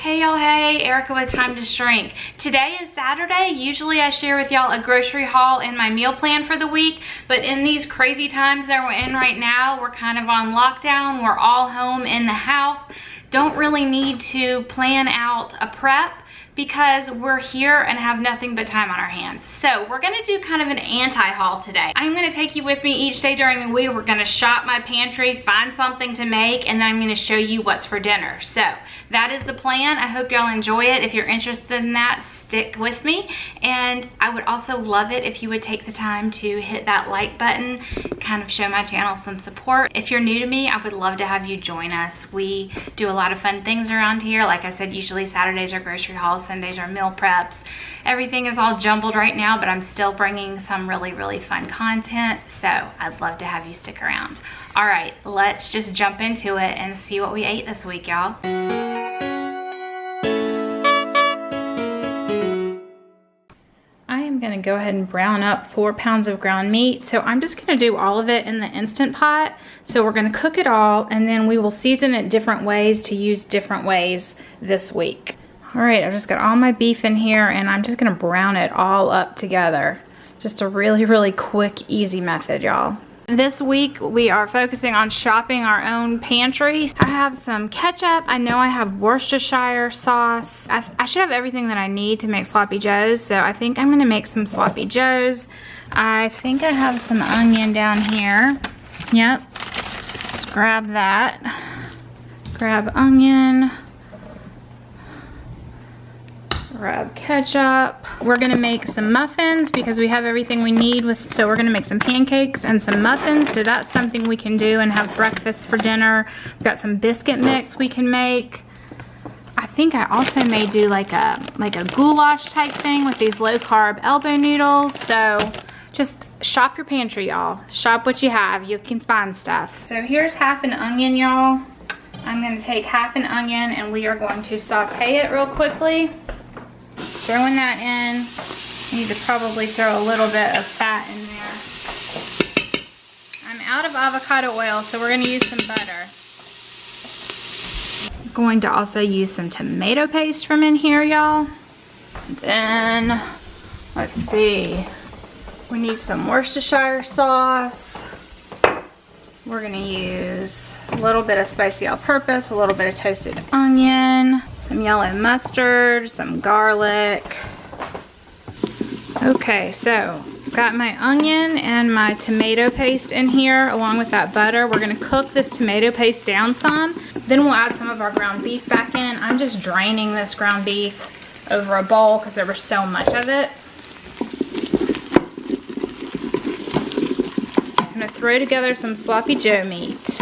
Hey y'all, hey, Erica with Time to Shrink. Today is Saturday. Usually I share with y'all a grocery haul and my meal plan for the week, but in these crazy times that we're in right now, we're kind of on lockdown. We're all home in the house. Don't really need to plan out a prep because we're here and have nothing but time on our hands. So we're gonna do kind of an anti-haul today. I'm gonna take you with me each day during the week. We're gonna shop my pantry, find something to make, and then I'm gonna show you what's for dinner. So that is the plan. I hope y'all enjoy it. If you're interested in that, stick with me. And I would also love it if you would take the time to hit that like button, kind of show my channel some support. If you're new to me, I would love to have you join us. We do a lot of fun things around here. Like I said, usually Saturdays are grocery hauls, Sundays are meal preps. Everything is all jumbled right now, but I'm still bringing some really fun content. So I'd love to have you stick around. All right, let's just jump into it and see what we ate this week, y'all. I'm gonna go ahead and brown up 4 pounds of ground meat. So I'm just gonna do all of it in the Instant Pot. So we're gonna cook it all and then we will season it different ways to use different ways this week. All right, I've just got all my beef in here and I'm just gonna brown it all up together. Just a really quick, easy method, y'all. This week we are focusing on shopping our own pantry. I have some ketchup. I know I have Worcestershire sauce. I should have everything that I need to make sloppy joes, so I think I'm gonna make some sloppy joes. I think I have some onion down here. Yep, let's grab that. Grab onion. Grab ketchup. We're gonna make some muffins because we have everything we need so we're gonna make some pancakes and some muffins. So that's something we can do and have breakfast for dinner. We've got some biscuit mix we can make. I think I also may do like a goulash type thing with these low carb elbow noodles. So just shop your pantry, y'all. Shop what you have, you can find stuff. So here's half an onion, y'all. I'm gonna take half an onion and we are going to saute it real quickly. Throwing that in, you need to probably throw a little bit of fat in there. I'm out of avocado oil, so we're gonna use some butter. I'm going to also use some tomato paste from in here, y'all. Then, let's see, we need some Worcestershire sauce. We're gonna use a little bit of spicy all-purpose, a little bit of toasted onion, some yellow mustard, some garlic. Okay, so got my onion and my tomato paste in here along with that butter. We're gonna cook this tomato paste down some. Then we'll add some of our ground beef back in. I'm just draining this ground beef over a bowl because there was so much of it. Throw together some sloppy joe meat.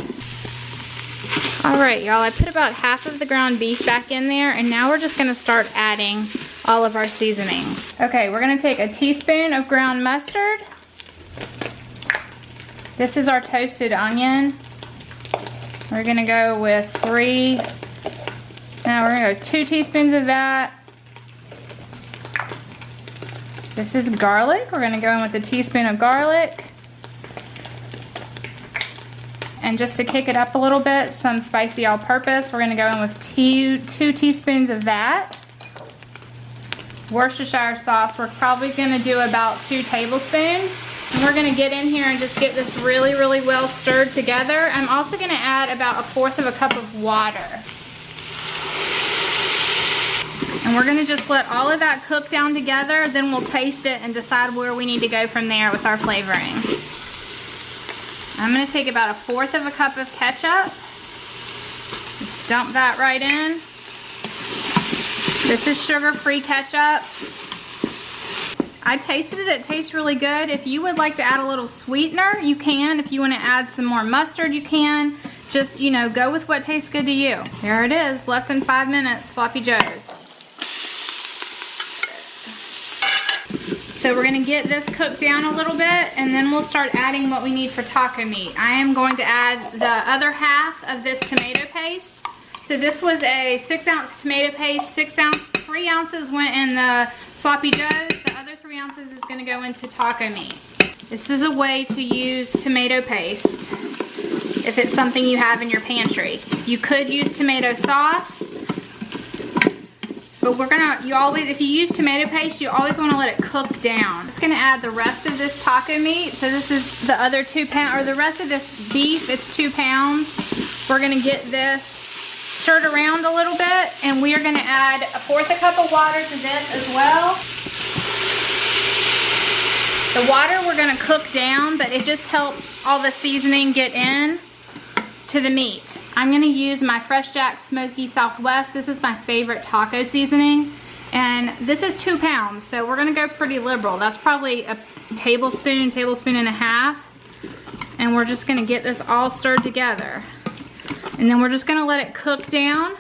All right, y'all, I put about half of the ground beef back in there and now we're just gonna start adding all of our seasonings. Okay, we're gonna take a teaspoon of ground mustard. This is our toasted onion. We're gonna go with we're gonna go 2 teaspoons of that. This is garlic. We're gonna go in with a teaspoon of garlic. And just to kick it up a little bit, some spicy all-purpose. We're gonna go in with two teaspoons of that. Worcestershire sauce, we're probably gonna do about 2 tablespoons. And we're gonna get in here and just get this really well stirred together. I'm also gonna add about 1/4 of a cup of water. And we're gonna just let all of that cook down together, then we'll taste it and decide where we need to go from there with our flavoring. I'm gonna take about 1/4 of a cup of ketchup. Just dump that right in. This is sugar-free ketchup. I tasted it tastes really good. If you would like to add a little sweetener, you can. If you wanna add some more mustard, you can. Just, you know, go with what tastes good to you. There it is, less than 5 minutes, sloppy joes. So we're gonna get this cooked down a little bit and then we'll start adding what we need for taco meat. I am going to add the other half of this tomato paste. So this was a 6-ounce tomato paste, 3 ounces went in the sloppy joes, the other 3 ounces is gonna go into taco meat. This is a way to use tomato paste if it's something you have in your pantry. You could use tomato sauce. but you always, if you use tomato paste, you always want to let it cook down. I'm just gonna add the rest of this taco meat. So this is the other 2 pounds, or the rest of this beef, it's 2 pounds. We're gonna get this stirred around a little bit, and we are gonna add 1/4 cup of water to this as well. The water we're gonna cook down, but it just helps all the seasoning get in to the meat. I'm gonna use my Fresh Jack Smoky Southwest. This is my favorite taco seasoning, and this is 2 pounds, so we're gonna go pretty liberal. That's probably a tablespoon, tablespoon and a half, and we're just gonna get this all stirred together. And then we're just gonna let it cook down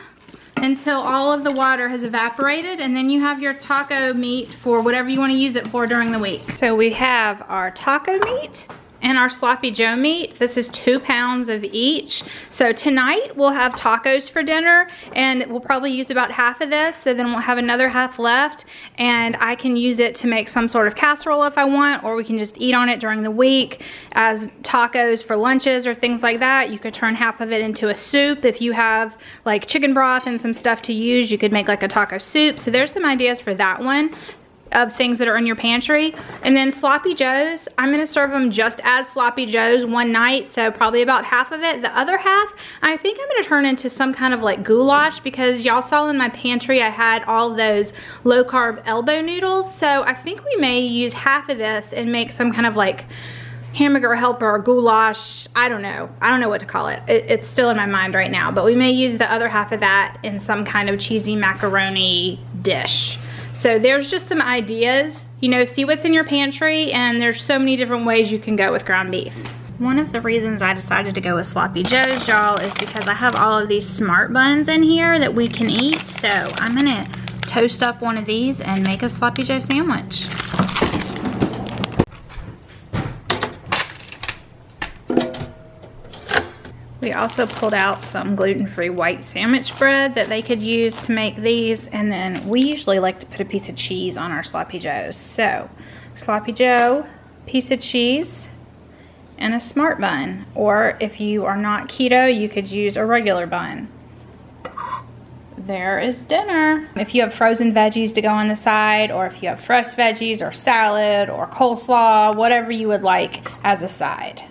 until all of the water has evaporated, and then you have your taco meat for whatever you wanna use it for during the week. So we have our taco meat and our sloppy joe meat. This is 2 pounds of each. So tonight we'll have tacos for dinner, and we'll probably use about half of this, so then we'll have another half left, and I can use it to make some sort of casserole if I want, or we can just eat on it during the week as tacos for lunches or things like that. You could turn half of it into a soup. If you have like chicken broth and some stuff to use, you could make like a taco soup. So there's some ideas for that one, of things that are in your pantry. And then sloppy joes, I'm gonna serve them just as sloppy joes one night, so probably about half of it. The other half, I think I'm gonna turn into some kind of like goulash, because y'all saw in my pantry I had all those low carb elbow noodles, so I think we may use half of this and make some kind of like hamburger helper or goulash. I don't know what to call it. It's still in my mind right now, but we may use the other half of that in some kind of cheesy macaroni dish. So there's just some ideas, you know, see what's in your pantry, and there's so many different ways you can go with ground beef. One of the reasons I decided to go with sloppy joes, y'all, is because I have all of these smart buns in here that we can eat. So I'm gonna toast up one of these and make a sloppy joe sandwich. We also pulled out some gluten-free white sandwich bread that they could use to make these, and then we usually like to put a piece of cheese on our sloppy joes. So, sloppy joe, piece of cheese, and a smart bun. Or if you are not keto, you could use a regular bun. There is dinner. If you have frozen veggies to go on the side, or if you have fresh veggies or salad or coleslaw, whatever you would like as a side.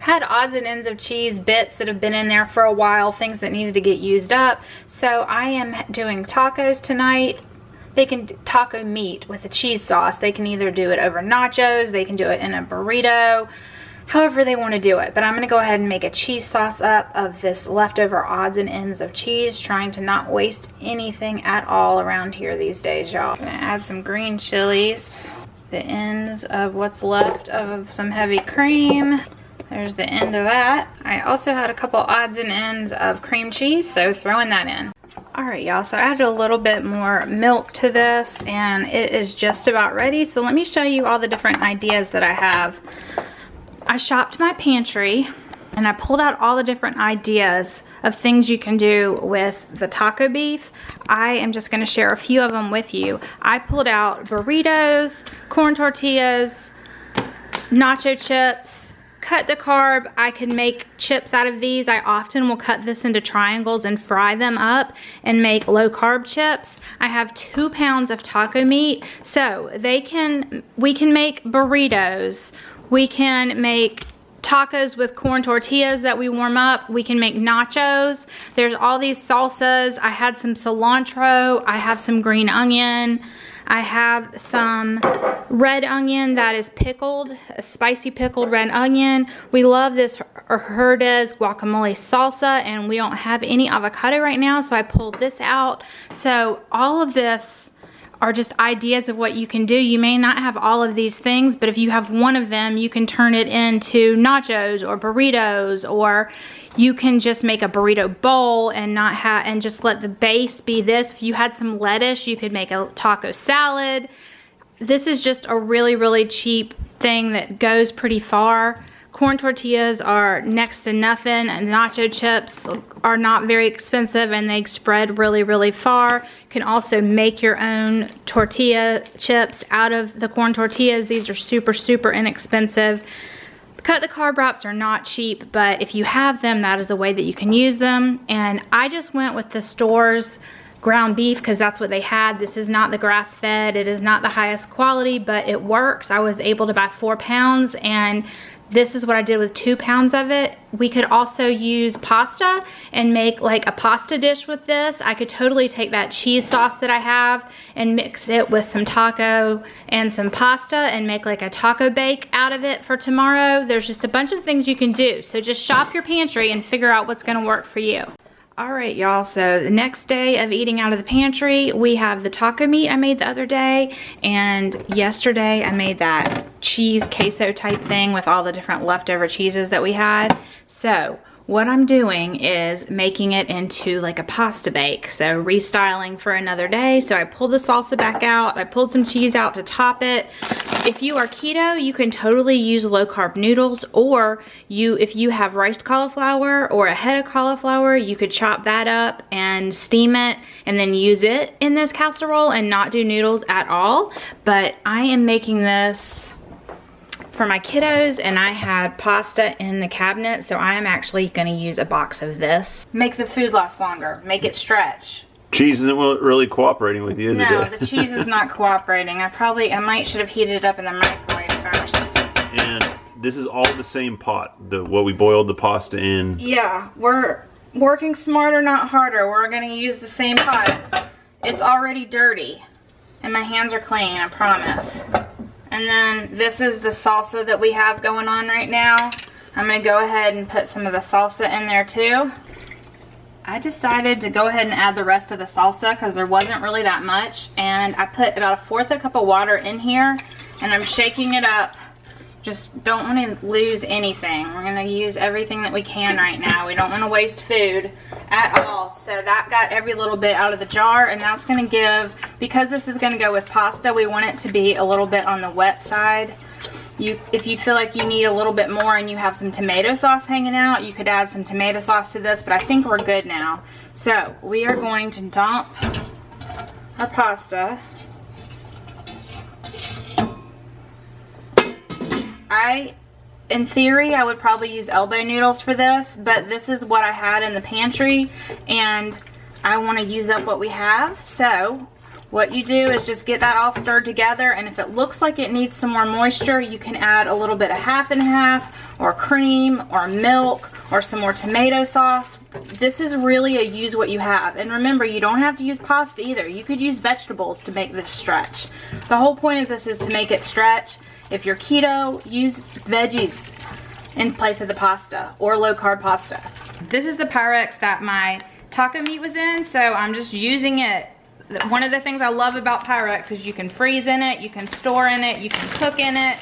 Had odds and ends of cheese bits that have been in there for a while, things that needed to get used up. So I am doing tacos tonight. They can do taco meat with a cheese sauce. They can either do it over nachos, they can do it in a burrito, however they want to do it. But I'm gonna go ahead and make a cheese sauce up of this leftover odds and ends of cheese, trying to not waste anything at all around here these days, y'all. Gonna add some green chilies, the ends of what's left of some heavy cream. There's the end of that. I also had a couple odds and ends of cream cheese, so throwing that in. All right, y'all, so I added a little bit more milk to this, and it is just about ready. So let me show you all the different ideas that I have. I shopped my pantry, and I pulled out all the different ideas of things you can do with the taco beef. I am just gonna share a few of them with you. I pulled out burritos, corn tortillas, nacho chips, cut the carb. I can make chips out of these. I often will cut this into triangles and fry them up and make low carb chips. I have 2 pounds of taco meat, so we can make burritos. We can make tacos with corn tortillas that we warm up. We can make nachos. There's all these salsas. I had some cilantro. I have some green onion. I have some red onion that is pickled, a spicy pickled red onion. We love this Herdez guacamole salsa, and we don't have any avocado right now, so I pulled this out. So all of this are just ideas of what you can do. You may not have all of these things, but if you have one of them, you can turn it into nachos or burritos, or you can just make a burrito bowl and just let the base be this. If you had some lettuce, you could make a taco salad. This is just a really, really cheap thing that goes pretty far. Corn tortillas are next to nothing, and nacho chips are not very expensive, and they spread really, really far. You can also make your own tortilla chips out of the corn tortillas. These are super, super inexpensive. Cut the carb wraps are not cheap, but if you have them, that is a way that you can use them. And I just went with the store's ground beef because that's what they had. This is not the grass-fed. It is not the highest quality, but it works. I was able to buy 4 pounds, and this is what I did with 2 pounds of it. We could also use pasta and make like a pasta dish with this. I could totally take that cheese sauce that I have and mix it with some taco and some pasta and make like a taco bake out of it for tomorrow. There's just a bunch of things you can do. So just shop your pantry and figure out what's gonna work for you. All right, y'all, so the next day of eating out of the pantry, we have the taco meat I made the other day, and yesterday I made that cheese queso type thing with all the different leftover cheeses that we had. So what I'm doing is making it into like a pasta bake, so restyling for another day. So I pulled the salsa back out, I pulled some cheese out to top it. If you are keto, you can totally use low carb noodles, or if you have riced cauliflower or a head of cauliflower, you could chop that up and steam it and then use it in this casserole and not do noodles at all. But I am making this for my kiddos, and I had pasta in the cabinet, so I am actually going to use a box of this. Make the food last longer, make it stretch. Cheese isn't really cooperating with you, is it? No, the cheese is not cooperating. I might should have heated it up in the microwave first. And this is all the same pot, what we boiled the pasta in. Yeah, we're working smarter, not harder. We're going to use the same pot. It's already dirty, and my hands are clean, I promise. And then this is the salsa that we have going on right now. I'm going to go ahead and put some of the salsa in there too. I decided to go ahead and add the rest of the salsa because there wasn't really that much. And I put about 1/4 cup of water in here, and I'm shaking it up. Just don't want to lose anything. We're going to use everything that we can right now. We don't want to waste food at all. So that got every little bit out of the jar, and that's going to give, because this is going to go with pasta, we want it to be a little bit on the wet side. If you feel like you need a little bit more and you have some tomato sauce hanging out, you could add some tomato sauce to this, but I think we're good now. So we are going to dump our pasta. In theory, I would probably use elbow noodles for this, but this is what I had in the pantry, and I want to use up what we have. So what you do is just get that all stirred together, and if it looks like it needs some more moisture, you can add a little bit of half and half, or cream, or milk, or some more tomato sauce. This is really a use what you have. And remember, you don't have to use pasta either. You could use vegetables to make this stretch. The whole point of this is to make it stretch. If you're keto, use veggies in place of the pasta, or low carb pasta. This is the Pyrex that my taco meat was in, so I'm just using it. One of the things I love about Pyrex is you can freeze in it, you can store in it, you can cook in it.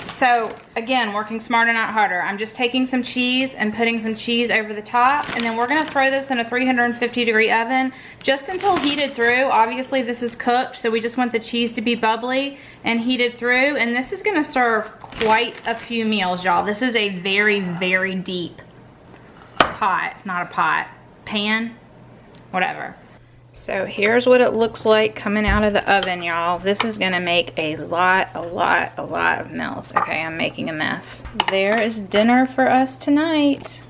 So again, working smarter, not harder. I'm just taking some cheese and putting some cheese over the top, and then we're gonna throw this in a 350-degree oven just until heated through. Obviously this is cooked, so we just want the cheese to be bubbly and heated through, and this is gonna serve quite a few meals, y'all. This is a very, very deep pot. It's not a pot, pan, whatever. So here's what it looks like coming out of the oven, y'all. This is gonna make a lot of meals. Okay, I'm making a mess. There is dinner for us tonight.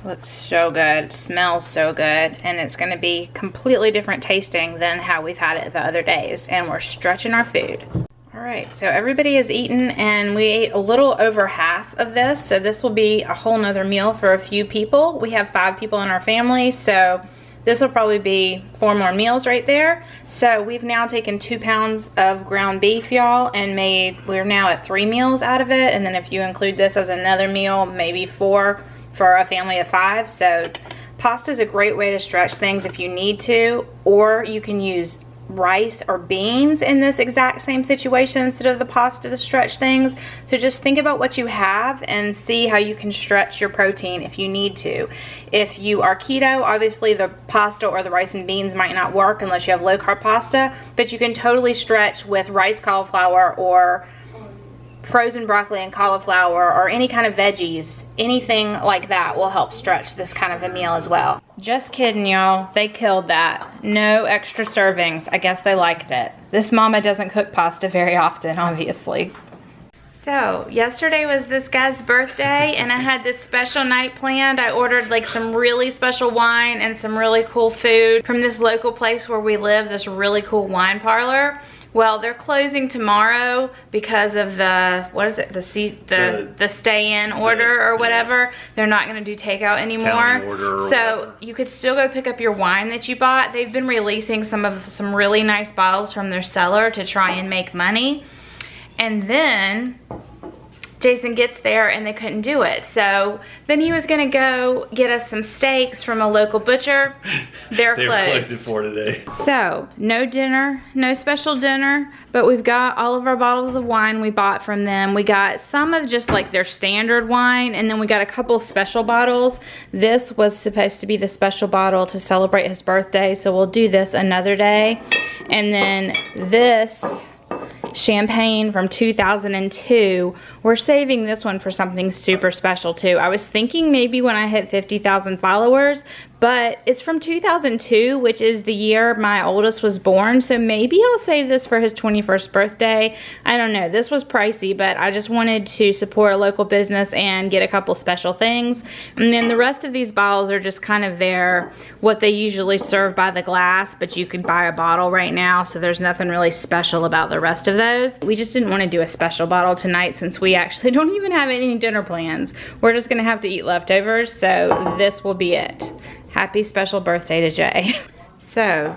Looks so good, smells so good, and it's gonna be completely different tasting than how we've had it the other days, and we're stretching our food. All right, so everybody has eaten, and we ate a little over half of this, so this will be a whole nother meal for a few people. We have 5 people in our family, so this will probably be 4 more meals right there. So we've now taken 2 pounds of ground beef, y'all, and we're now at 3 meals out of it. And then if you include this as another meal, maybe 4 for a family of 5. So pasta is a great way to stretch things if you need to, or you can use rice or beans in this exact same situation instead of the pasta to stretch things. So just think about what you have and see how you can stretch your protein if you need to. If you are keto, obviously the pasta or the rice and beans might not work unless you have low carb pasta, but you can totally stretch with rice cauliflower or frozen broccoli and cauliflower or any kind of veggies. Anything like that will help stretch this kind of a meal as well. Just kidding, y'all. They killed that. No extra servings. I guess they liked it. This mama doesn't cook pasta very often, obviously. So, yesterday was this guy's birthday and I had this special night planned. I ordered like some really special wine and some really cool food from this local place where we live, this really cool wine parlor. Well, they're closing tomorrow because of the, what is it, the stay-in order or whatever. They're not gonna do takeout anymore. So you could still go pick up your wine that you bought. They've been releasing some really nice bottles from their cellar to try and make money. And then Jason gets there and they couldn't do it. So then he was gonna go get us some steaks from a local butcher. They're closed. They were closed for today. So no dinner, no special dinner, but we've got all of our bottles of wine we bought from them. We got some of just like their standard wine, and then we got a couple special bottles. This was supposed to be the special bottle to celebrate his birthday, so we'll do this another day. And then this champagne from 2002, we're saving this one for something super special too. I was thinking maybe when I hit 50,000 followers, but it's from 2002, which is the year my oldest was born, so maybe I'll save this for his 21st birthday. I don't know, this was pricey, but I just wanted to support a local business and get a couple special things. And then the rest of these bottles are just kind of what they usually serve by the glass, but you could buy a bottle right now, so there's nothing really special about the rest of those. We just didn't want to do a special bottle tonight since we actually don't even have any dinner plans. We're just gonna have to eat leftovers, so this will be it. Happy special birthday to Jay. So,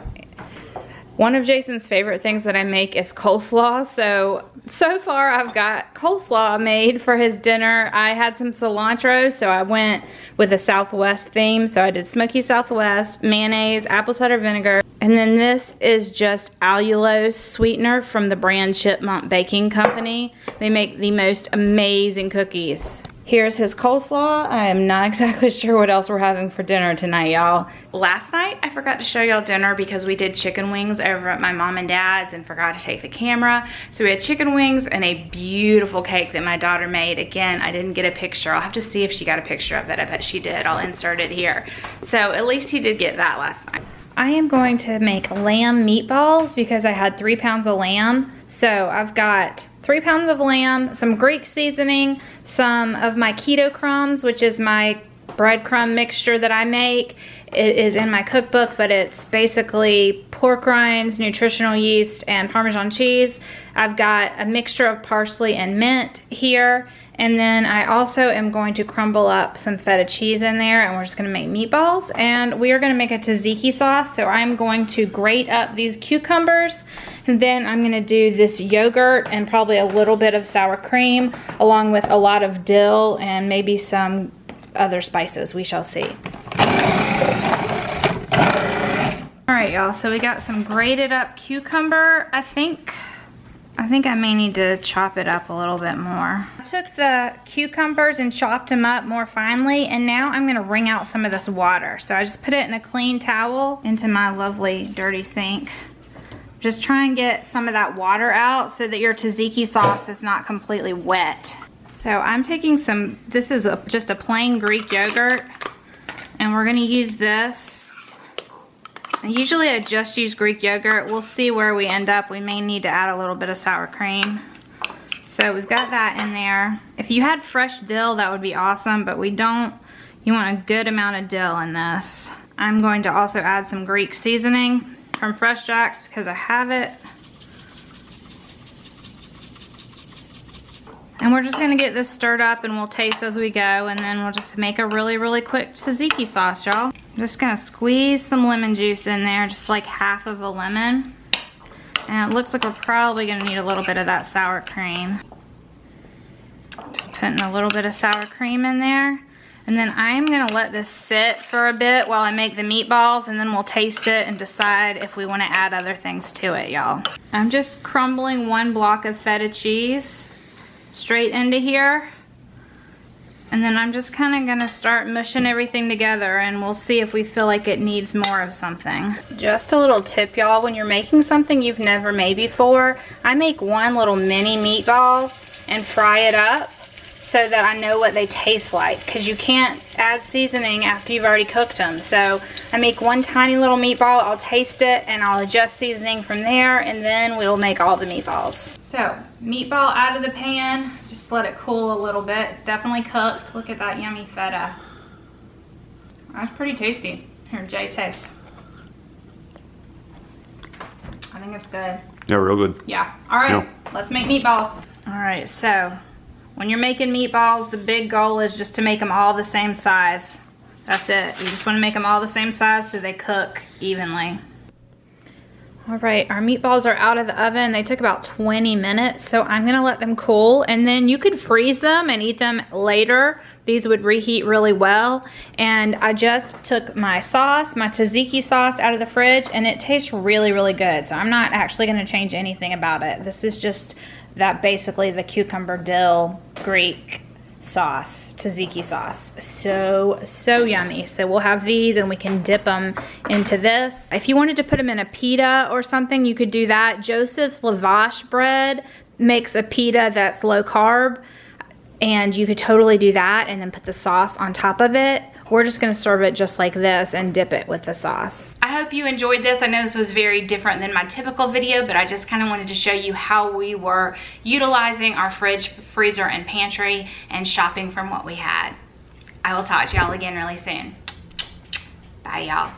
one of Jason's favorite things that I make is coleslaw. So far I've got coleslaw made for his dinner. I had some cilantro, so I went with a Southwest theme. So I did smoky Southwest, mayonnaise, apple cider vinegar. And then this is just allulose sweetener from the brand Chipmunk Baking Company. They make the most amazing cookies. Here's his coleslaw. I am not exactly sure what else we're having for dinner tonight, y'all. Last night, I forgot to show y'all dinner because we did chicken wings over at my mom and dad's and forgot to take the camera. So we had chicken wings and a beautiful cake that my daughter made. Again, I didn't get a picture. I'll have to see if she got a picture of it. I bet she did. I'll insert it here. So at least he did get that last night. I am going to make lamb meatballs because I had 3 pounds of lamb. So I've got 3 pounds of lamb, some Greek seasoning, some of my keto crumbs, which is my breadcrumb mixture that I make. It is in my cookbook, but it's basically pork rinds, nutritional yeast, and Parmesan cheese. I've got a mixture of parsley and mint here. And then I also am going to crumble up some feta cheese in there, and we're just gonna make meatballs. And we are gonna make a tzatziki sauce. So I'm going to grate up these cucumbers, and then I'm gonna do this yogurt and probably a little bit of sour cream, along with a lot of dill and maybe some other spices. We shall see. All right, y'all, so we got some grated up cucumber. I think I may need to chop it up a little bit more. I took the cucumbers and chopped them up more finely, and now I'm gonna wring out some of this water. So I just put it in a clean towel into my lovely dirty sink. Just try and get some of that water out so that your tzatziki sauce is not completely wet. So I'm taking some, this is just a plain Greek yogurt, and we're gonna use this. Usually I just use Greek yogurt. We'll see where we end up. We may need to add a little bit of sour cream. So we've got that in there. If you had fresh dill, that would be awesome, but we don't. You want a good amount of dill in this. I'm going to also add some Greek seasoning from Fresh Jack's because I have it. And we're just gonna get this stirred up and we'll taste as we go, and then we'll just make a really, really quick tzatziki sauce, y'all. I'm just gonna squeeze some lemon juice in there, just like half of a lemon. And it looks like we're probably gonna need a little bit of that sour cream. Just putting a little bit of sour cream in there. And then I'm gonna let this sit for a bit while I make the meatballs, and then we'll taste it and decide if we wanna add other things to it, y'all. I'm just crumbling 1 block of feta cheese straight into here, and then I'm just kind of gonna start mushing everything together, and we'll see if we feel like it needs more of something. Just a little tip, y'all, when you're making something you've never made before, I make 1 little mini meatball and fry it up. so that I know what they taste like, because you can't add seasoning after you've already cooked them. So I make one tiny little meatball, I'll taste it, and I'll adjust seasoning from there, and then we'll make all the meatballs. So, meatball out of the pan, just let it cool a little bit. It's definitely cooked. Look at that yummy feta. That's pretty tasty. Here, Jay, taste. I think it's good. Yeah, real good. Yeah. All right, Yeah. Let's make meatballs. All right, so when you're making meatballs, the big goal is just to make them all the same size. That's it. You just want to make them all the same size so they cook evenly. All right, our meatballs are out of the oven. They took about 20 minutes, so I'm gonna let them cool, and then you could freeze them and eat them later. These would reheat really well. And I just took my sauce, my tzatziki sauce, out of the fridge, and it tastes really, really good. So I'm not actually gonna change anything about it. This is just that, basically the cucumber dill Greek sauce, tzatziki sauce. So yummy. So we'll have these and we can dip them into this. If you wanted to put them in a pita or something, you could do that. Joseph's lavash bread makes a pita that's low carb, and you could totally do that and then put the sauce on top of it. We're just gonna serve it just like this and dip it with the sauce. I hope you enjoyed this. I know this was very different than my typical video, but I just kind of wanted to show you how we were utilizing our fridge, freezer, and pantry and shopping from what we had. I will talk to y'all again really soon. Bye, y'all.